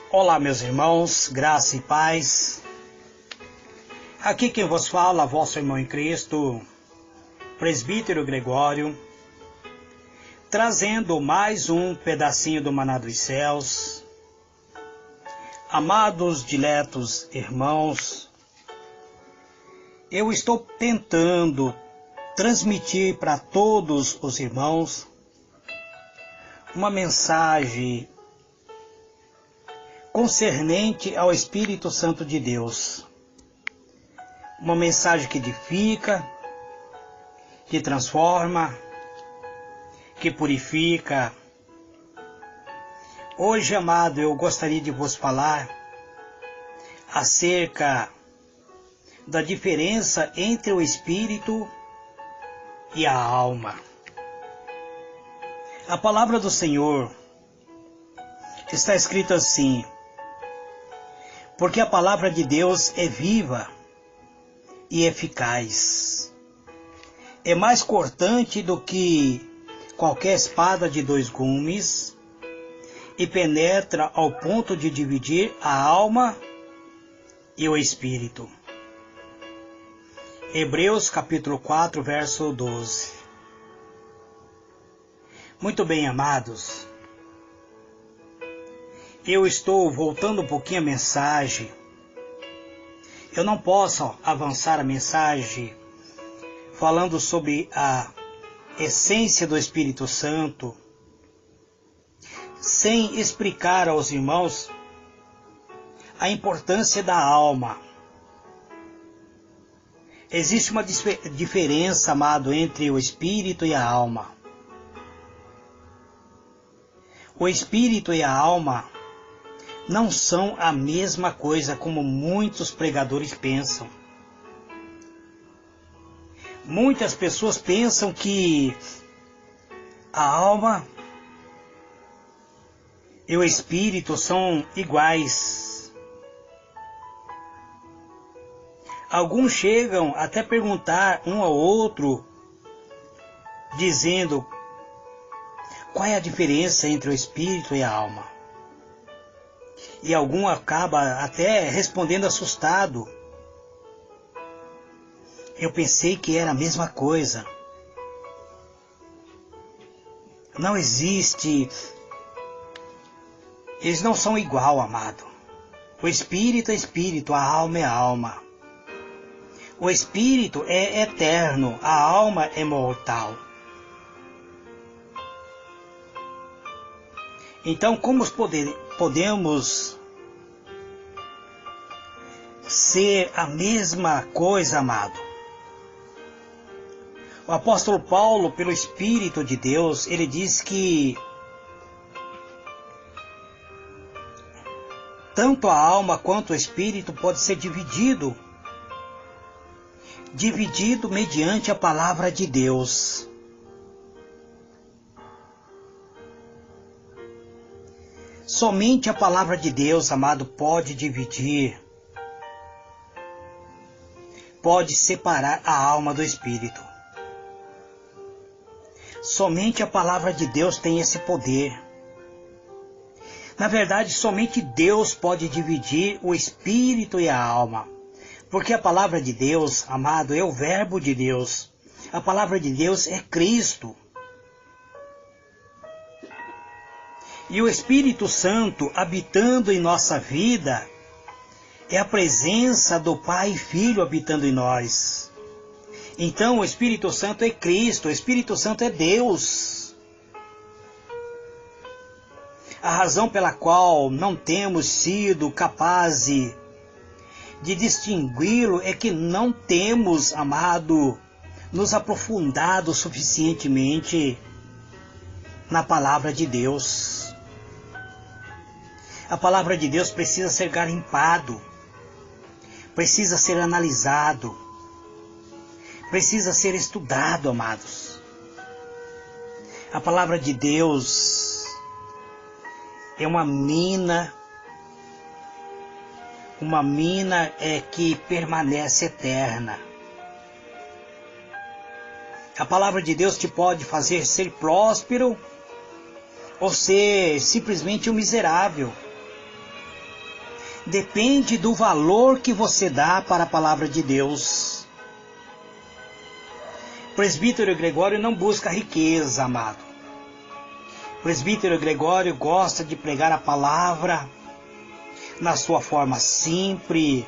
Olá, meus irmãos, graça e paz. Aqui quem vos fala, vosso irmão em Cristo, presbítero Gregório, trazendo mais um pedacinho do maná dos céus. Amados, diletos irmãos, eu estou tentando transmitir para todos os irmãos uma mensagem concernente ao Espírito Santo de Deus. Uma mensagem que edifica, que transforma, que purifica. Hoje, amado, eu gostaria de vos falar acerca da diferença entre o Espírito e a alma. A palavra do Senhor está escrito assim: porque a palavra de Deus é viva e eficaz. É mais cortante do que qualquer espada de dois gumes e penetra ao ponto de dividir a alma e o espírito. Hebreus capítulo 4, verso 12. Muito bem, amados. Eu estou voltando um pouquinho a mensagem. Eu não posso avançar a mensagem falando sobre a essência do Espírito Santo sem explicar aos irmãos a importância da alma. Existe uma diferença, amado, entre o Espírito e a alma. O Espírito e a alma não são a mesma coisa como muitos pregadores pensam. Muitas pessoas pensam que a alma e o espírito são iguais. Alguns chegam até perguntar um ao outro, dizendo: qual é a diferença entre o espírito e a alma? E algum acaba até respondendo assustado: eu pensei que era a mesma coisa. Não existe. Eles não são igual, amado. O espírito é espírito, a alma é alma. O espírito é eterno, a alma é mortal. Então, como podemos ser a mesma coisa, amado? O apóstolo Paulo, pelo Espírito de Deus, ele diz que tanto a alma quanto o espírito pode ser dividido mediante a palavra de Deus. Somente a palavra de Deus, amado, pode dividir, pode separar a alma do espírito. Somente a palavra de Deus tem esse poder. Na verdade, somente Deus pode dividir o espírito e a alma. Porque a palavra de Deus, amado, é o verbo de Deus. A palavra de Deus é Cristo. E o Espírito Santo habitando em nossa vida é a presença do Pai e Filho habitando em nós. Então o Espírito Santo é Cristo, o Espírito Santo é Deus. A razão pela qual não temos sido capazes de distingui-lo é que não temos, amado, nos aprofundado suficientemente na palavra de Deus. A palavra de Deus precisa ser garimpado, precisa ser analisado, precisa ser estudado, amados. A palavra de Deus é uma mina que permanece eterna. A palavra de Deus te pode fazer ser próspero ou ser simplesmente um miserável. depende do valor que você dá para a palavra de Deus. Presbítero Gregório não busca riqueza, amado. Presbítero Gregório gosta de pregar a palavra na sua forma simples,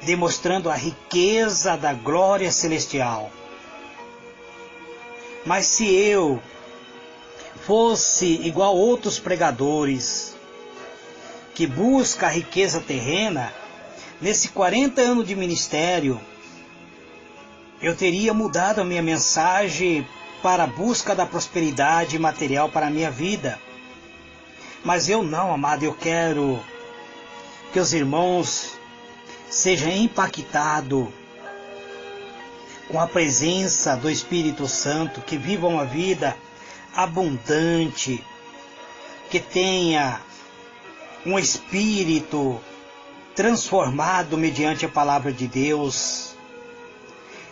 demonstrando a riqueza da glória celestial. Mas se eu fosse igual outros pregadores que buscam a riqueza terrena, nesse 40 anos de ministério, eu teria mudado a minha mensagem para a busca da prosperidade material para a minha vida. Mas eu não, amado, eu quero que os irmãos sejam impactados com a presença do Espírito Santo, que vivam uma vida abundante, que tenha um espírito transformado mediante a palavra de Deus,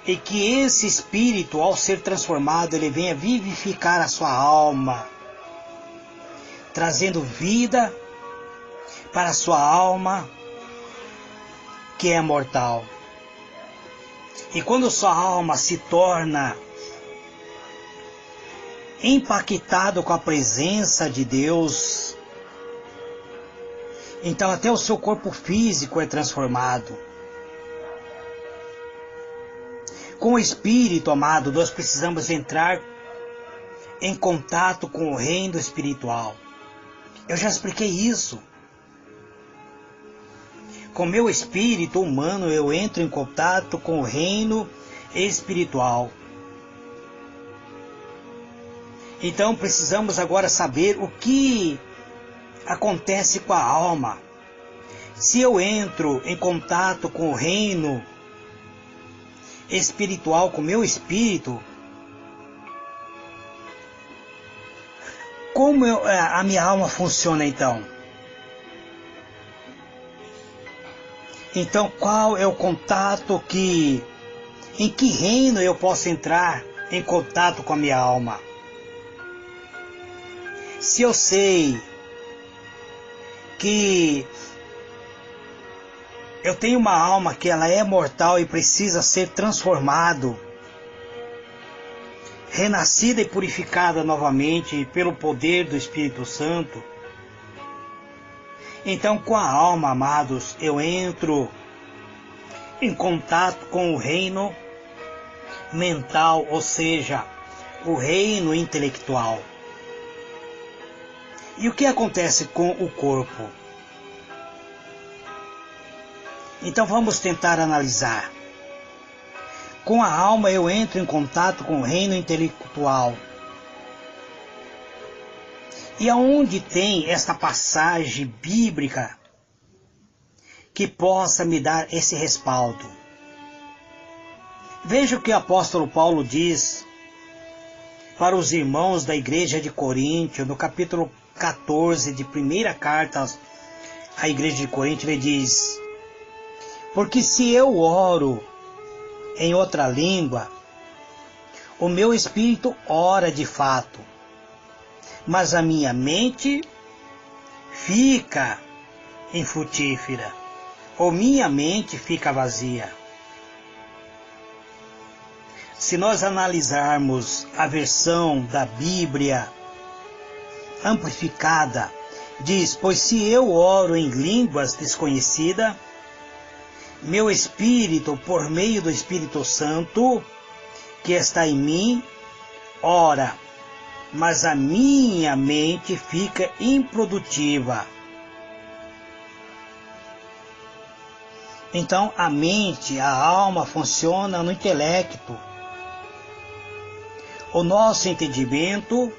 e que esse espírito, ao ser transformado, ele venha vivificar a sua alma, trazendo vida para a sua alma, que é mortal. E quando sua alma se torna impactado com a presença de Deus, então até o seu corpo físico é transformado. Com o Espírito, amado, nós precisamos entrar em contato com o reino espiritual. Eu já expliquei isso. Com meu espírito humano eu entro em contato com o reino espiritual. Então precisamos agora saber o que acontece com a alma. Se eu entro em contato com o reino espiritual, com meu espírito, como a minha alma funciona então? Então qual é o contato em que reino eu posso entrar em contato com a minha alma? Se eu sei que eu tenho uma alma que ela é mortal e precisa ser transformado, renascida e purificada novamente pelo poder do Espírito Santo, então com a alma, amados, eu entro em contato com o reino mental, ou seja, o reino intelectual. E o que acontece com o corpo? Então vamos tentar analisar. Com a alma eu entro em contato com o reino intelectual. E aonde tem esta passagem bíblica que possa me dar esse respaldo? Veja o que o apóstolo Paulo diz para os irmãos da igreja de Coríntio, no capítulo 14 de primeira carta à igreja de Coríntio. Ele diz: porque se eu oro em outra língua, o meu espírito ora de fato, mas a minha mente fica infrutífera, ou minha mente fica vazia. Se nós analisarmos a versão da Bíblia amplificada, diz: pois se eu oro em línguas desconhecidas, meu espírito, por meio do Espírito Santo que está em mim, ora, mas a minha mente fica improdutiva. Então a mente, a alma funciona no intelecto. O nosso entendimento,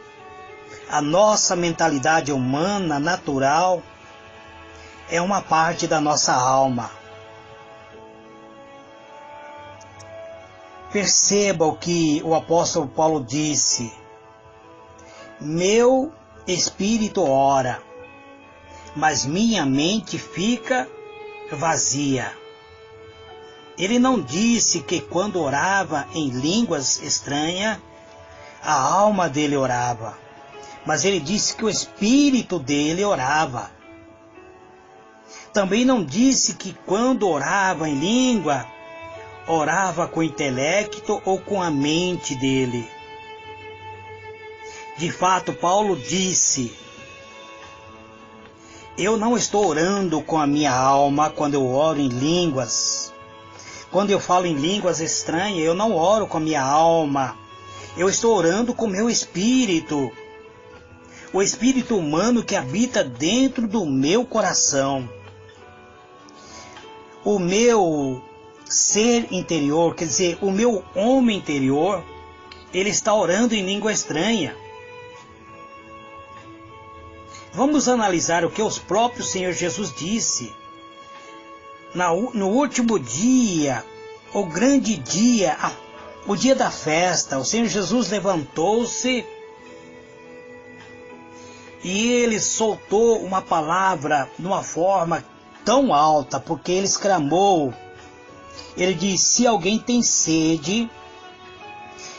a nossa mentalidade humana natural é uma parte da nossa alma. Perceba o que o apóstolo Paulo disse: meu espírito ora, mas minha mente fica vazia. Ele não disse que quando orava em línguas estranhas, a alma dele orava, mas ele disse que o espírito dele orava. Também não disse que quando orava em língua, orava com o intelecto ou com a mente dele. De fato, Paulo disse: eu não estou orando com a minha alma quando eu oro em línguas. Quando eu falo em línguas estranhas, eu não oro com a minha alma. Eu estou orando com o meu espírito. O espírito humano que habita dentro do meu coração. O meu ser interior, quer dizer, o meu homem interior, ele está orando em língua estranha. Vamos analisar o que o próprio Senhor Jesus disse. No último dia, o grande dia, o dia da festa, o Senhor Jesus levantou-se e ele soltou uma palavra de uma forma tão alta, porque ele exclamou. Ele disse: se alguém tem sede,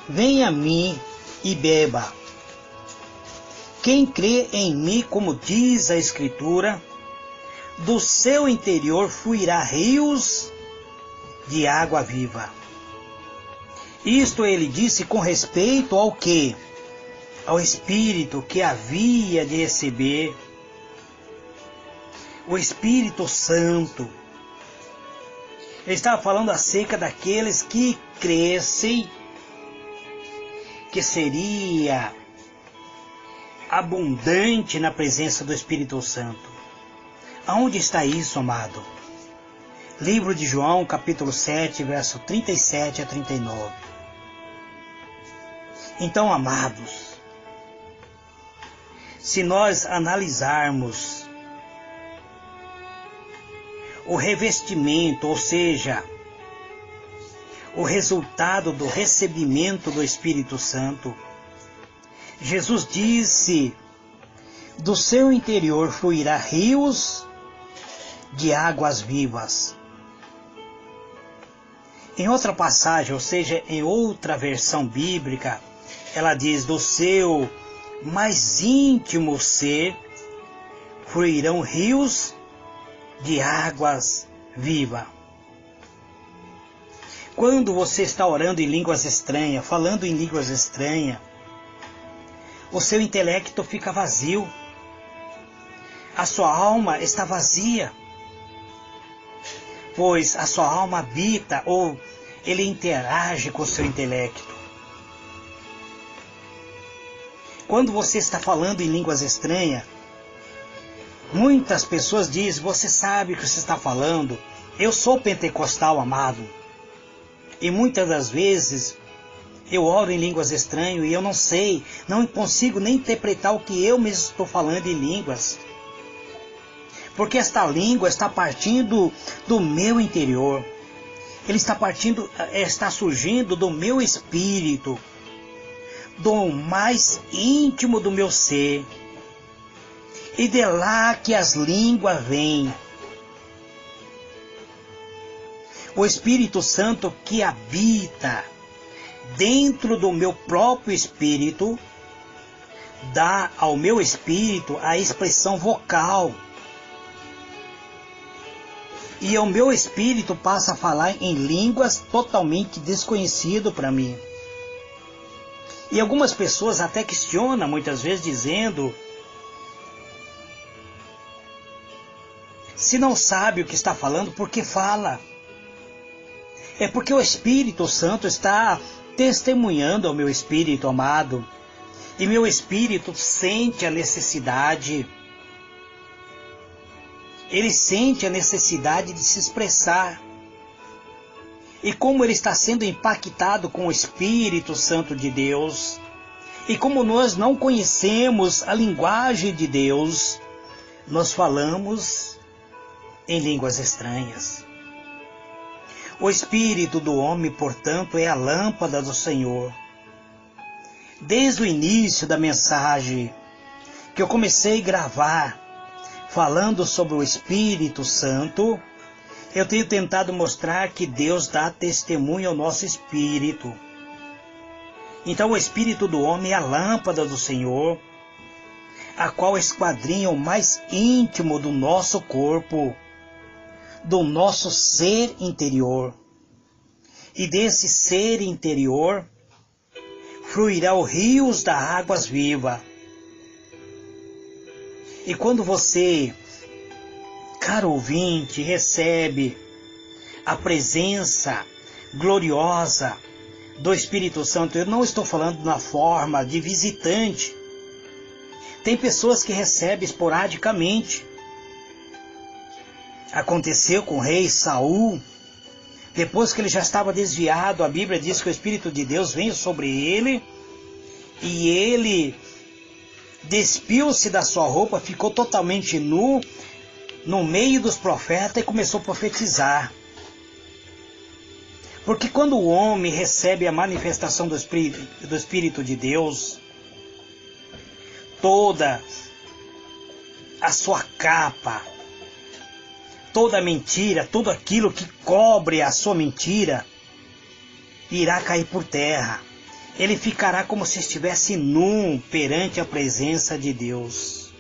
venha a mim e beba. Quem crê em mim, como diz a Escritura, do seu interior fluirá rios de água viva. Isto ele disse com respeito ao quê? Ao Espírito que havia de receber, o Espírito Santo. Ele estava falando acerca daqueles que crescem, que seria abundante na presença do Espírito Santo. Aonde está isso, amado? Livro de João, capítulo 7, verso 37 a 39. Então, amados, se nós analisarmos o revestimento, ou seja, o resultado do recebimento do Espírito Santo, Jesus disse: do seu interior fluirá rios de águas vivas. Em outra passagem, ou seja, em outra versão bíblica, ela diz: do seu mais íntimo ser fluirão rios de águas vivas. Quando você está orando em línguas estranhas, falando em línguas estranhas, o seu intelecto fica vazio. A sua alma está vazia, pois a sua alma habita, ou ele interage com o seu intelecto. Quando você está falando em línguas estranhas, muitas pessoas dizem: você sabe o que você está falando? Eu sou pentecostal, amado. E muitas das vezes eu oro em línguas estranhas e eu não sei, não consigo nem interpretar o que eu mesmo estou falando em línguas. Porque esta língua está partindo do meu interior. Ele está surgindo do meu espírito, do mais íntimo do meu ser. E de lá que as línguas vêm. O Espírito Santo que habita dentro do meu próprio espírito, dá ao meu espírito a expressão vocal. E o meu espírito passa a falar em línguas totalmente desconhecidas para mim. E algumas pessoas até questionam, muitas vezes, dizendo: se não sabe o que está falando, por que fala? É porque o Espírito Santo está testemunhando ao meu espírito, amado. E meu espírito sente a necessidade. Ele sente a necessidade de se expressar. E como ele está sendo impactado com o Espírito Santo de Deus, e como nós não conhecemos a linguagem de Deus, nós falamos em línguas estranhas. O espírito do homem, portanto, é a lâmpada do Senhor. Desde o início da mensagem que eu comecei a gravar, falando sobre o Espírito Santo, eu tenho tentado mostrar que Deus dá testemunho ao nosso espírito. Então o espírito do homem é a lâmpada do Senhor, a qual esquadrinha o mais íntimo do nosso corpo. do nosso ser interior. E desse ser interior fluirão rios das águas vivas. E quando você, caro ouvinte, recebe a presença gloriosa do Espírito Santo, eu não estou falando na forma de visitante. Tem pessoas que recebem esporadicamente. Aconteceu com o rei Saul. Depois que ele já estava desviado, a Bíblia diz que o Espírito de Deus veio sobre ele e ele despiu-se da sua roupa, ficou totalmente nu no meio dos profetas e começou a profetizar. Porque quando o homem recebe a manifestação do Espírito de Deus, toda a sua capa, toda a mentira, tudo aquilo que cobre a sua mentira, irá cair por terra. Ele ficará como se estivesse nu perante a presença de Deus.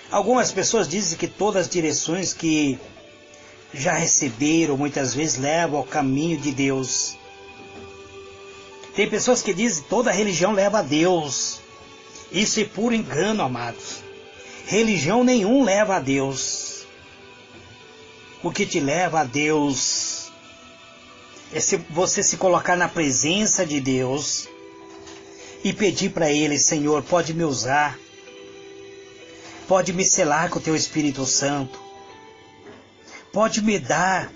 Algumas pessoas dizem que todas as direções que já receberam, muitas vezes levam ao caminho de Deus. Tem pessoas que dizem que toda religião leva a Deus. Isso é puro engano, amados. Religião nenhum leva a Deus. O que te leva a Deus é se você se colocar na presença de Deus e pedir para Ele: Senhor, pode me usar, pode me selar com o Teu Espírito Santo, pode me dar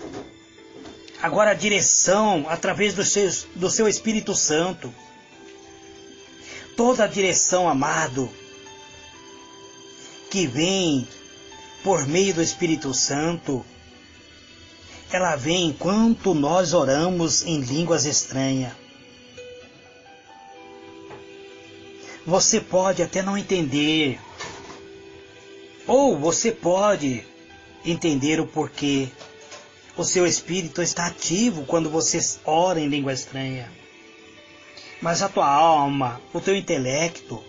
agora a direção através do seu Espírito Santo. Toda a direção, amado, que vem por meio do Espírito Santo, ela vem enquanto nós oramos em línguas estranhas. Você pode até não entender, ou você pode entender o porquê. O seu espírito está ativo quando você ora em língua estranha. Mas a tua alma, o teu intelecto,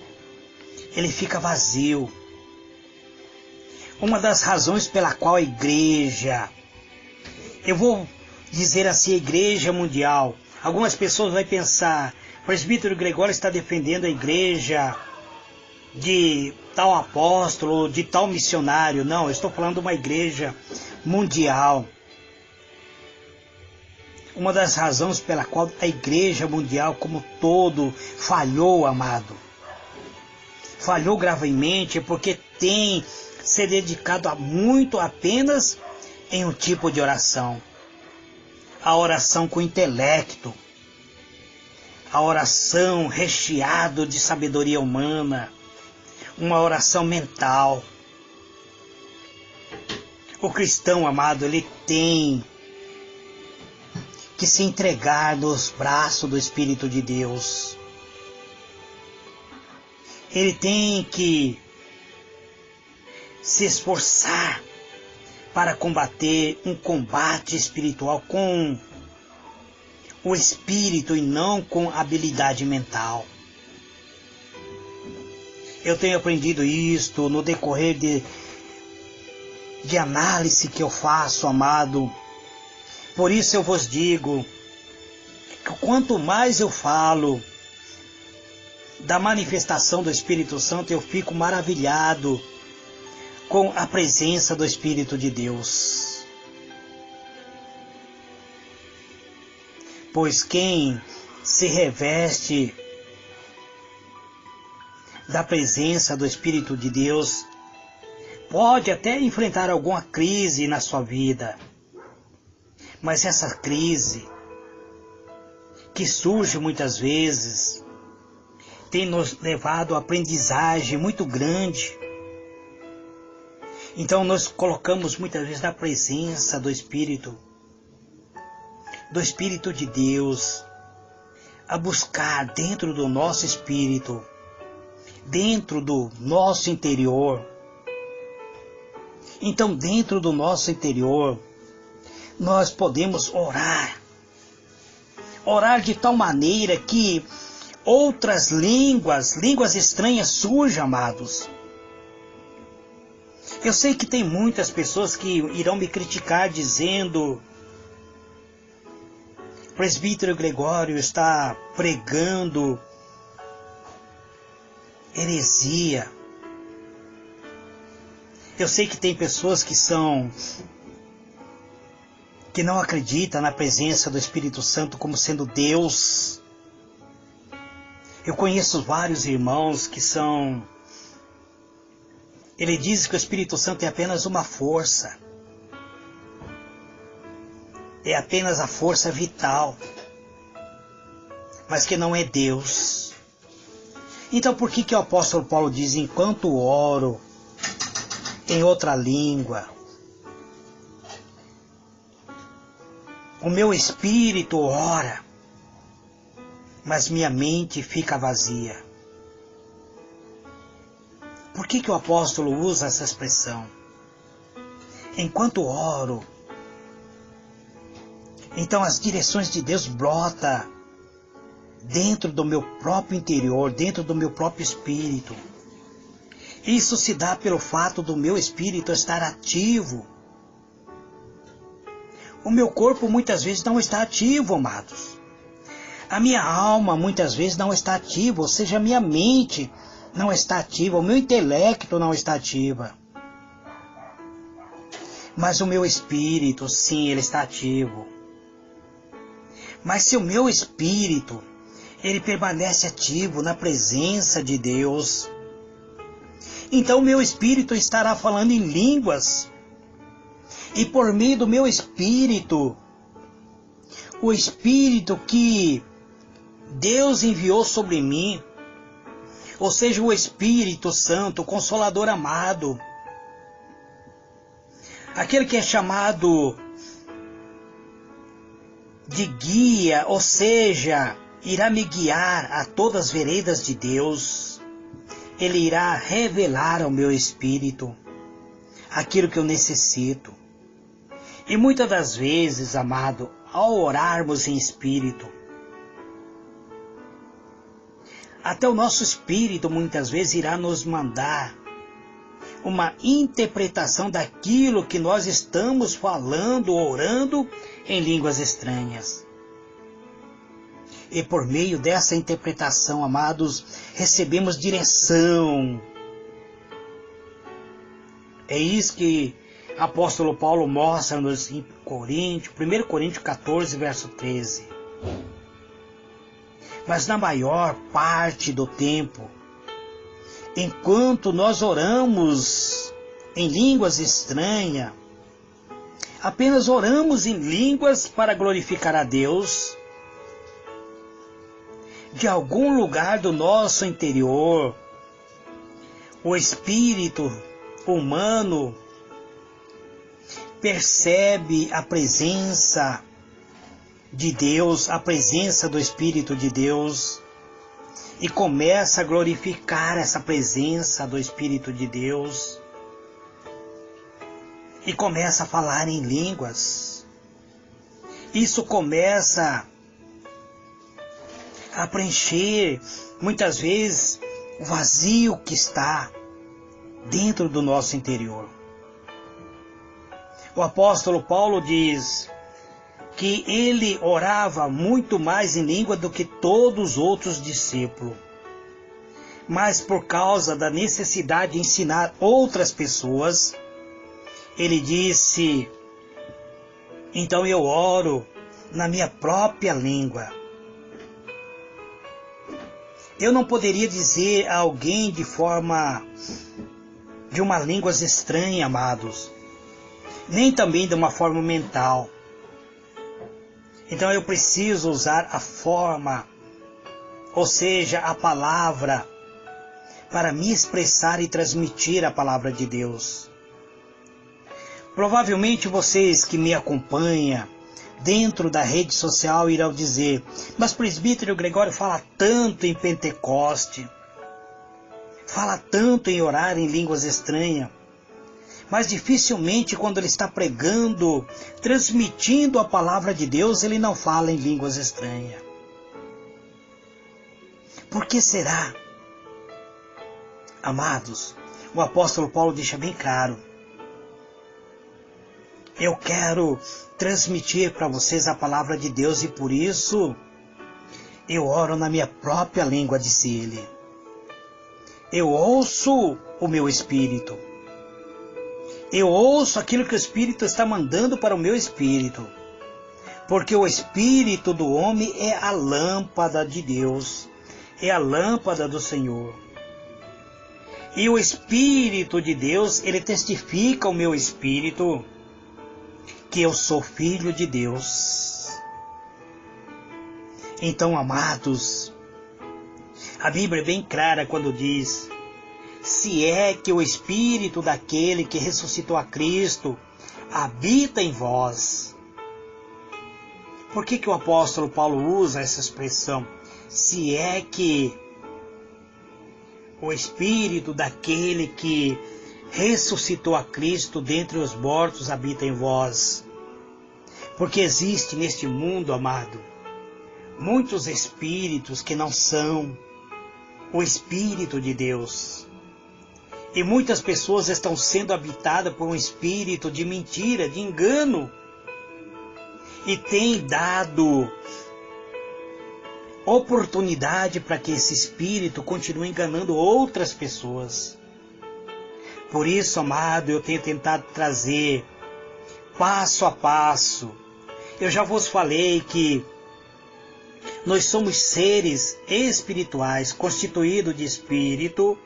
ele fica vazio. Uma das razões pela qual a igreja, eu vou dizer assim, a igreja mundial, algumas pessoas vão pensar, o presbítero Gregório está defendendo a igreja de tal apóstolo, de tal missionário. Não, eu estou falando de uma igreja mundial. Uma das razões pela qual a igreja mundial como todo falhou, amado, falhou gravemente, é porque tem se dedicado a muito apenas em um tipo de oração. A oração com intelecto, a oração recheada de sabedoria humana, uma oração mental. O cristão, amado, ele tem que se entregar nos braços do Espírito de Deus. Ele tem que se esforçar para combater um combate espiritual com o espírito e não com habilidade mental. Eu tenho aprendido isto no decorrer de análise que eu faço, amado. Por isso eu vos digo que quanto mais eu falo da manifestação do Espírito Santo, eu fico maravilhado com a presença do Espírito de Deus. Pois quem se reveste da presença do Espírito de Deus pode até enfrentar alguma crise na sua vida. Mas essa crise, que surge muitas vezes, tem nos levado a aprendizagem muito grande. Então nós colocamos muitas vezes na presença do Espírito de Deus, a buscar dentro do nosso espírito, dentro do nosso interior. Então dentro do nosso interior, nós podemos orar de tal maneira que outras línguas estranhas surjam, amados. Eu sei que tem muitas pessoas que irão me criticar dizendo: o presbítero Gregório está pregando heresia. Eu sei que tem pessoas que não acreditam na presença do Espírito Santo como sendo Deus. Eu conheço vários irmãos que são... Ele diz que o Espírito Santo é apenas uma força. É apenas a força vital. Mas que não é Deus. Então por que o apóstolo Paulo diz: enquanto oro em outra língua, o meu espírito ora, mas minha mente fica vazia? Por que o apóstolo usa essa expressão? Enquanto oro, então as direções de Deus brotam dentro do meu próprio interior, dentro do meu próprio espírito. Isso se dá pelo fato do meu espírito estar ativo. O meu corpo muitas vezes não está ativo, amados. A minha alma muitas vezes não está ativa, ou seja, a minha mente não está ativa, o meu intelecto não está ativa. Mas o meu espírito, sim, ele está ativo. Mas se o meu espírito, ele permanece ativo na presença de Deus, então o meu espírito estará falando em línguas. E por meio do meu espírito, o espírito que Deus enviou sobre mim, ou seja, o Espírito Santo, o Consolador amado, aquele que é chamado de guia, ou seja, irá me guiar a todas as veredas de Deus. Ele irá revelar ao meu espírito aquilo que eu necessito. E muitas das vezes, amado, ao orarmos em espírito, até o nosso espírito muitas vezes irá nos mandar uma interpretação daquilo que nós estamos falando, orando em línguas estranhas. E por meio dessa interpretação, amados, recebemos direção. É isso que o apóstolo Paulo mostra-nos em 1 Coríntios 14, verso 13. Mas na maior parte do tempo, enquanto nós oramos em línguas estranhas, apenas oramos em línguas para glorificar a Deus, de algum lugar do nosso interior, o espírito humano percebe a presença de Deus, a presença do Espírito de Deus, e começa a glorificar essa presença do Espírito de Deus, e começa a falar em línguas. Isso começa a preencher, muitas vezes, o vazio que está dentro do nosso interior. O apóstolo Paulo diz que ele orava muito mais em língua do que todos os outros discípulos. Mas por causa da necessidade de ensinar outras pessoas, ele disse: então eu oro na minha própria língua. Eu não poderia dizer a alguém de uma língua estranha, amados, nem também de uma forma mental. Então eu preciso usar a forma, ou seja, a palavra, para me expressar e transmitir a palavra de Deus. Provavelmente vocês que me acompanham dentro da rede social irão dizer: mas presbítero Gregório fala tanto em Pentecoste, fala tanto em orar em línguas estranhas, mas dificilmente quando ele está pregando, transmitindo a palavra de Deus, ele não fala em línguas estranhas. Por que será? Amados, o apóstolo Paulo deixa bem claro Eu quero transmitir para vocês a palavra de Deus e por isso eu oro na minha própria língua, disse ele. Eu ouço o meu espírito. Eu ouço aquilo que o Espírito está mandando para o meu espírito. Porque o espírito do homem é a lâmpada de Deus, é a lâmpada do Senhor. E o Espírito de Deus, ele testifica ao meu espírito que eu sou filho de Deus. Então, amados, a Bíblia é bem clara quando diz: se é que o Espírito daquele que ressuscitou a Cristo habita em vós. Por que o apóstolo Paulo usa essa expressão? Se é que o Espírito daquele que ressuscitou a Cristo dentre os mortos habita em vós. Porque existe neste mundo, amado, muitos espíritos que não são o Espírito de Deus. E muitas pessoas estão sendo habitadas por um espírito de mentira, de engano. E tem dado oportunidade para que esse espírito continue enganando outras pessoas. Por isso, amado, eu tenho tentado trazer passo a passo. Eu já vos falei que nós somos seres espirituais, constituídos de espírito,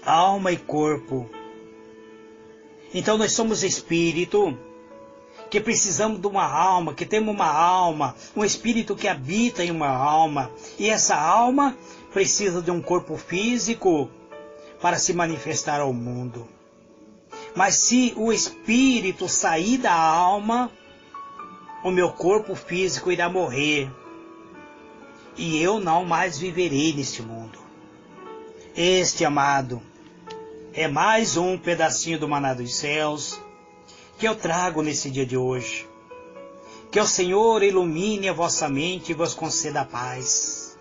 alma e corpo. Então nós somos espírito, que precisamos de uma alma, que temos uma alma, um espírito que habita em uma alma. E essa alma precisa de um corpo físico para se manifestar ao mundo. Mas se o espírito sair da alma, o meu corpo físico irá morrer. E eu não mais viverei neste mundo. Este, amado, é mais um pedacinho do maná dos céus que eu trago nesse dia de hoje. Que o Senhor ilumine a vossa mente e vos conceda a paz.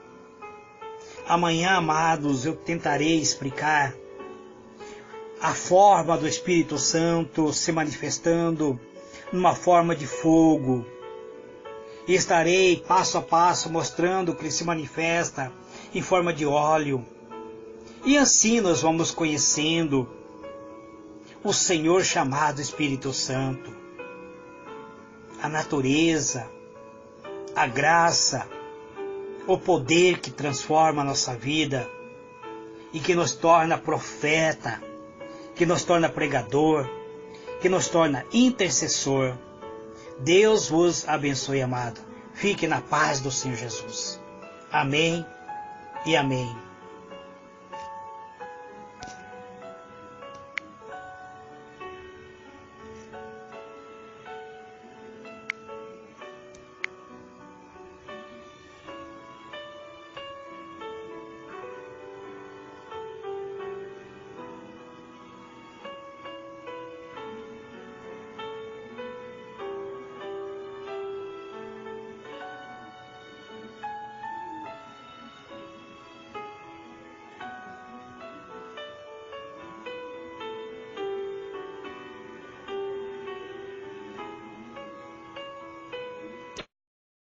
Amanhã, amados, eu tentarei explicar a forma do Espírito Santo se manifestando numa forma de fogo. E estarei passo a passo mostrando que ele se manifesta em forma de óleo. E assim nós vamos conhecendo o Senhor chamado Espírito Santo, a natureza, a graça, o poder que transforma a nossa vida e que nos torna profeta, que nos torna pregador, que nos torna intercessor. Deus vos abençoe, amado. Fique na paz do Senhor Jesus. Amém e amém.